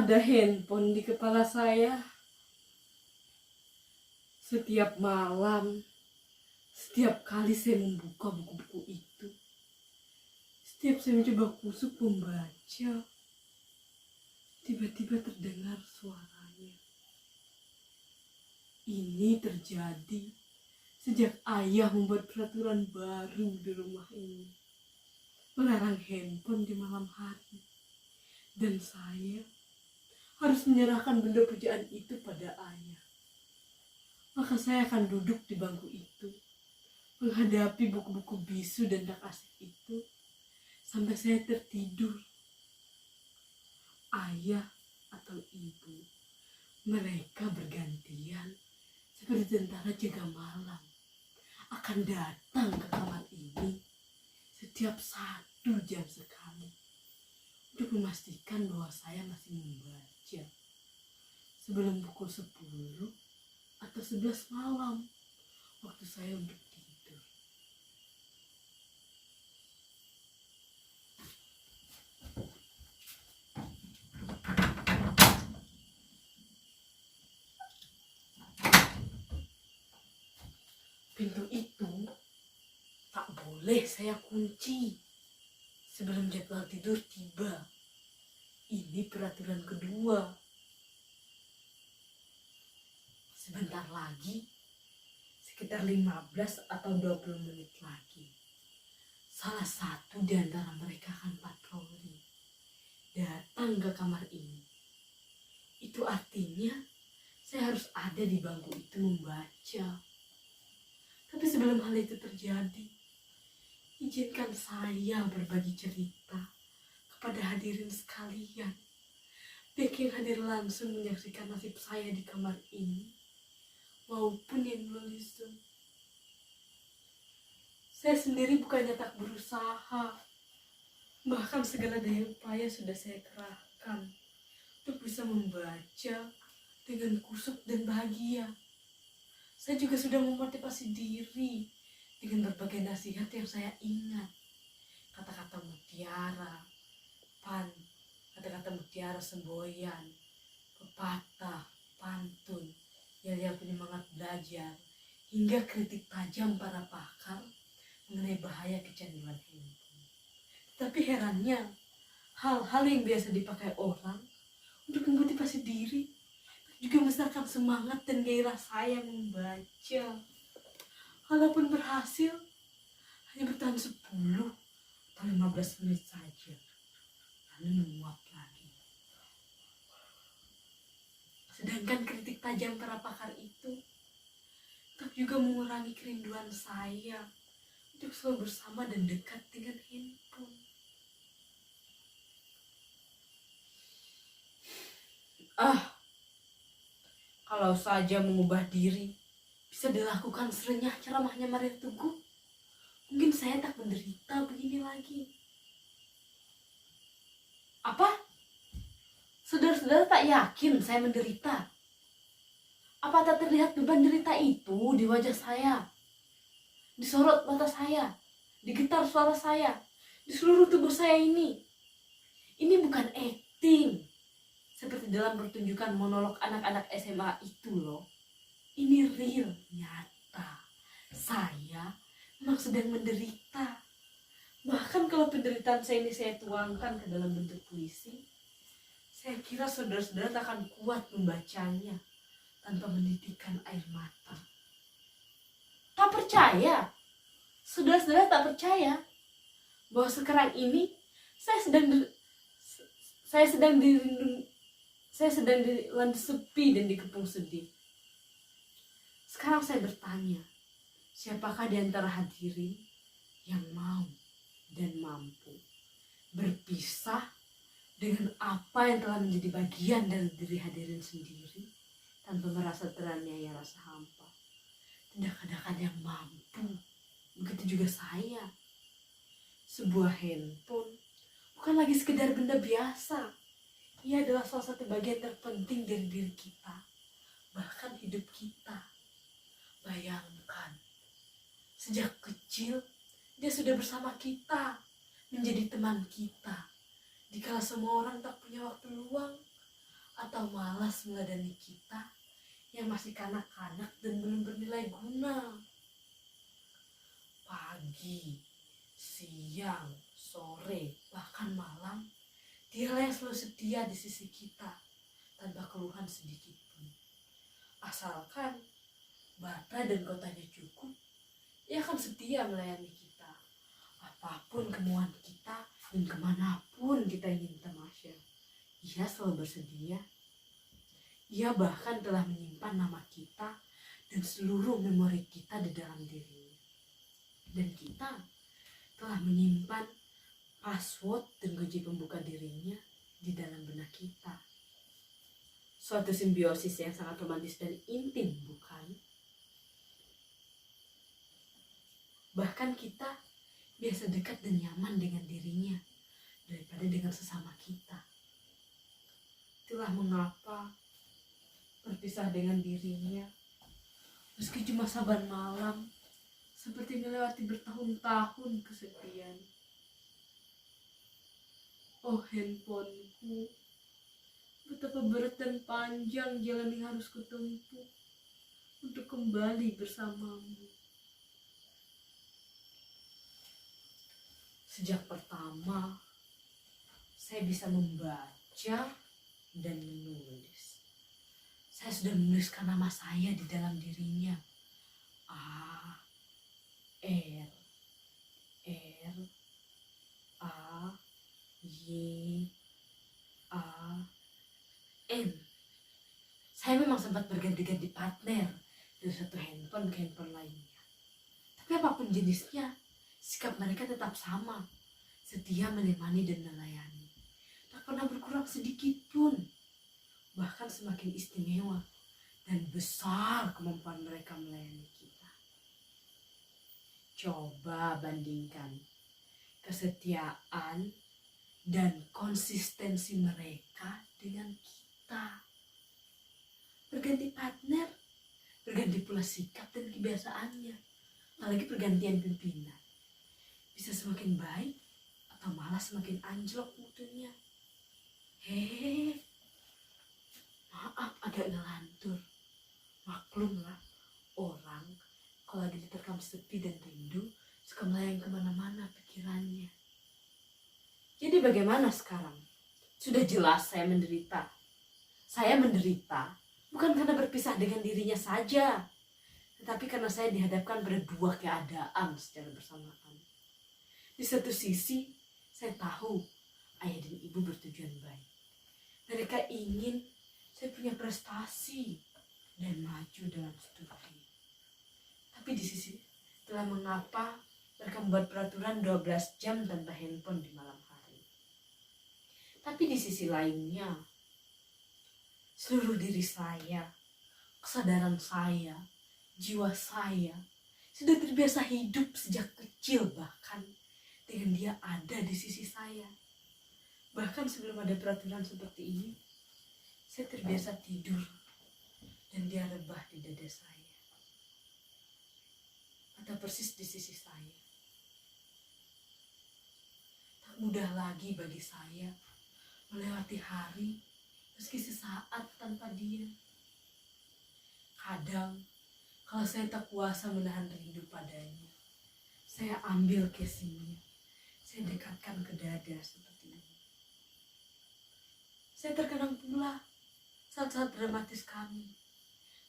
Ada handphone di kepala saya. Setiap malam, setiap kali saya membuka buku-buku itu, setiap saya mencoba kusuk membaca, tiba-tiba terdengar suaranya. Ini terjadi sejak ayah membuat peraturan baru di rumah ini, melarang handphone di malam hari. Dan saya harus menyerahkan benda pujaan itu pada ayah. Maka saya akan duduk di bangku itu, menghadapi buku-buku bisu dan tak asik itu, sampai saya tertidur. Ayah atau ibu, mereka bergantian seperti tentara jaga malam, akan datang ke kamar ini setiap 1 jam sekali untuk memastikan bahwa saya masih membaca sebelum pukul 10 atau 11 malam, waktu saya untuk tidur. Pintu itu tak boleh saya kunci sebelum jadwal tidur tiba. Ini peraturan kedua. Sebentar lagi, sekitar 15 atau 20 menit lagi, salah satu di antara mereka akan patroli datang ke kamar ini. Itu artinya saya harus ada di bangku itu membaca. Tapi sebelum hal itu terjadi, izinkan saya berbagi cerita kepada hadirin sekalian, baik yang hadir langsung menyaksikan nasib saya di kamar ini maupun yang melalui Zoom. Saya sendiri bukannya tak berusaha, bahkan segala daya upaya sudah saya kerahkan untuk bisa membaca dengan kusuk dan bahagia. Saya juga sudah memotivasi diri dengan berbagai nasihat yang saya ingat, kata-kata mutiara, kata-kata mutiara semboyan, pepatah, pantun, yel-yel penyemangat belajar, hingga kritik tajam para pakar mengenai bahaya kecanduan handphone. Tapi herannya, hal-hal yang biasa dipakai orang untuk memotivasi diri juga membesarkan semangat dan gairah saya membaca. Walaupun berhasil, hanya bertahan 10 atau 15 menit saja, lalu menguap lagi. Sedangkan kritik tajam para pakar itu tak juga mengurangi kerinduan saya untuk selalu bersama dan dekat dengan handphone. Kalau saja mengubah diri bisa dilakukan serenyah ceramahnya Maria Teguh, mungkin saya tak menderita begini lagi. Apa? Saudara-saudara tak yakin saya menderita? Apa tak terlihat beban derita itu di wajah saya, di sorot mata saya, di getar suara saya, di seluruh tubuh saya ini? Ini bukan acting seperti dalam pertunjukan monolog anak-anak SMA itu loh. Ini real, nyata. Saya memang sedang menderita. Bahkan kalau penderitaan saya ini saya tuangkan ke dalam bentuk puisi, saya kira saudara-saudara tak akan kuat membacanya tanpa menitikkan air mata. Tak percaya? Saudara-saudara tak percaya bahwa sekarang ini saya sedang dilanda sepi dan dikepung sedih. Sekarang saya bertanya, siapakah di antara hadirin yang mau dan mampu berpisah dengan apa yang telah menjadi bagian dari diri hadirin sendiri tanpa merasa teraniaya rasa hampa? Tidak yang mampu. Begitu juga saya. Sebuah handphone bukan lagi sekedar benda biasa. Ia adalah salah satu bagian terpenting dari diri kita, bahkan hidup kita. Bayangkan, sejak kecil dia sudah bersama kita, menjadi teman kita. Dikala semua orang tak punya waktu luang, atau malas meladani kita yang masih kanak-kanak dan belum bernilai guna. Pagi, siang, sore, bahkan malam, dialah yang selalu setia di sisi kita tanpa keluhan sedikit pun. Asalkan bata dan kotanya cukup, ia akan setia melayani kita. Apapun kemauan kita dan kemanapun kita ingin tamasya, ia selalu bersedia. Ia bahkan telah menyimpan nama kita dan seluruh memori kita di dalam dirinya. Dan kita telah menyimpan password dan kunci pembuka dirinya di dalam benak kita. Suatu simbiosis yang sangat romantis dan intim, bukan? Bahkan kita biasa dekat dan nyaman dengan dirinya daripada dengan sesama kita. Itulah mengapa berpisah dengan dirinya, meski cuma saban malam, seperti melewati bertahun-tahun kesepian. Oh handphoneku, betapa berat dan panjang jalan yang harus kutempuh untuk kembali bersamamu. Sejak pertama, saya bisa membaca dan menulis. Saya sudah menuliskan nama saya di dalam dirinya. A, R, R, A, Y, A, N. Saya memang sempat berganti-ganti partner dari satu handphone ke handphone lainnya. Tapi apapun jenisnya, sikap mereka tetap sama, setia menemani dan melayani. Tak pernah berkurang sedikit pun, bahkan semakin istimewa dan besar kemampuan mereka melayani kita. Coba bandingkan kesetiaan dan konsistensi mereka dengan kita. Berganti partner, berganti pula sikap dan kebiasaannya, apalagi pergantian pimpinan. Bisa semakin baik atau malah semakin anjlok mutunya. Maaf agak ngelantur. Maklumlah, orang kalau lagi diterkam sepi dan rindu suka melayang kemana-mana pikirannya. Jadi bagaimana sekarang? Sudah jelas saya menderita. Saya menderita bukan karena berpisah dengan dirinya saja, tetapi karena saya dihadapkan pada dua keadaan secara bersamaan. Di satu sisi, saya tahu ayah dan ibu bertujuan baik. Mereka ingin saya punya prestasi dan maju dalam studi. Tapi di sisi, itulah mengapa mereka membuat peraturan 12 jam tanpa handphone di malam hari. Tapi di sisi lainnya, seluruh diri saya, kesadaran saya, jiwa saya, sudah terbiasa hidup sejak kecil bahkan dengan dia ada di sisi saya. Bahkan sebelum ada peraturan seperti ini, saya terbiasa tidur dan dia rebah di dada saya atau persis di sisi saya. Tak mudah lagi bagi saya melewati hari meski sesaat tanpa dia. Kadang kalau saya tak kuasa menahan rindu padanya, saya ambil casingnya, saya dekatkan ke dada seperti ini. Saya terkenang pula saat-saat dramatis kami,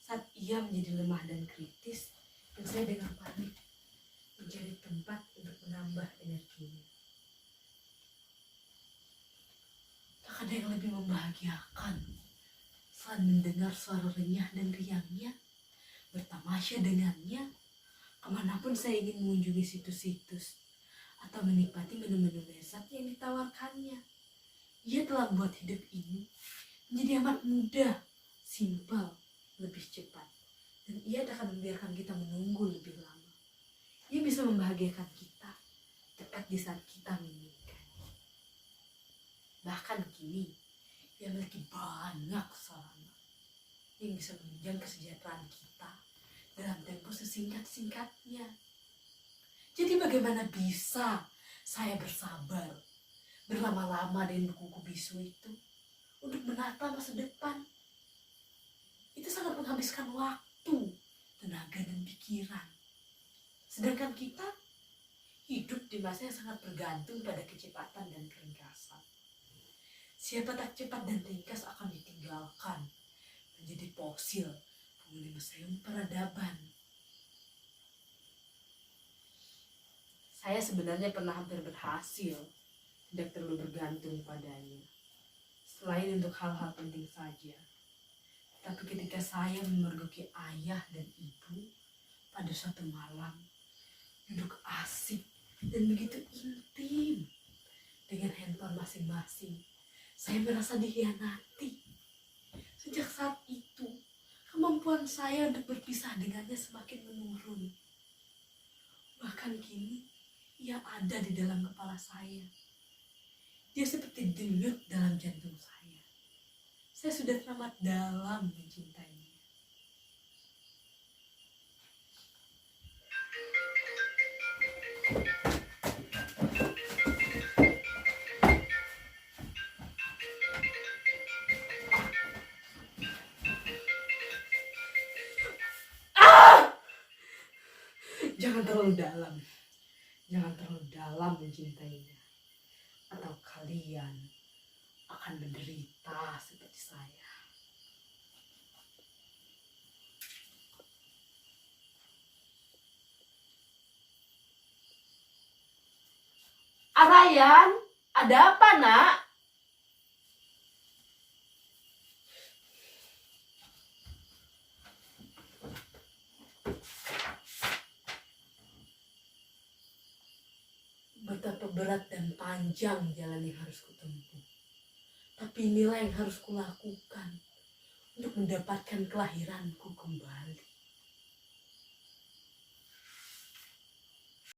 saat ia menjadi lemah dan kritis, dan saya dengan panik mencari tempat untuk menambah energinya. Tak ada yang lebih membahagiakan selain mendengar suara renyah dan riangnya, bertamasya dengannya, kemanapun saya ingin mengunjungi situs-situs atau menikmati menu-menu lezat yang ditawarkannya. Ia telah membuat hidup ini menjadi amat mudah, simpel, lebih cepat. Dan ia tak akan membiarkan kita menunggu lebih lama. Ia bisa membahagiakan kita tepat di saat kita menginginkan. Bahkan kini, ia memiliki banyak sarana yang bisa menunjang kesejahteraan kita dalam tempo sesingkat-singkatnya. Jadi bagaimana bisa saya bersabar berlama-lama dengan buku-buku bisu itu untuk menata masa depan. Itu sangat menghabiskan waktu, tenaga, dan pikiran. Sedangkan kita hidup di masa yang sangat bergantung pada kecepatan dan keringkasan. Siapa tak cepat dan ringkas akan ditinggalkan, menjadi fosil penghuni museum peradaban. Saya sebenarnya pernah hampir berhasil, tidak terlalu bergantung padanya, selain untuk hal-hal penting saja. Tapi ketika saya memergoki ayah dan ibu pada suatu malam, duduk asik dan begitu intim dengan handphone masing-masing, saya merasa dikhianati. Sejak saat itu, kemampuan saya untuk berpisah dengannya semakin menurun. Bahkan kini, ia ada di dalam kepala saya. Dia seperti denyut dalam jantung saya. Saya sudah teramat dalam mencintainya. Jangan terlalu dalam. Jangan terlalu dalam mencintainya. Atau kalian akan menderita seperti saya. Arayan, ada apa, Nak? Betapa berat dan panjang jalan yang harus kutempuh. Tapi inilah yang harus kulakukan untuk mendapatkan kelahiranku kembali.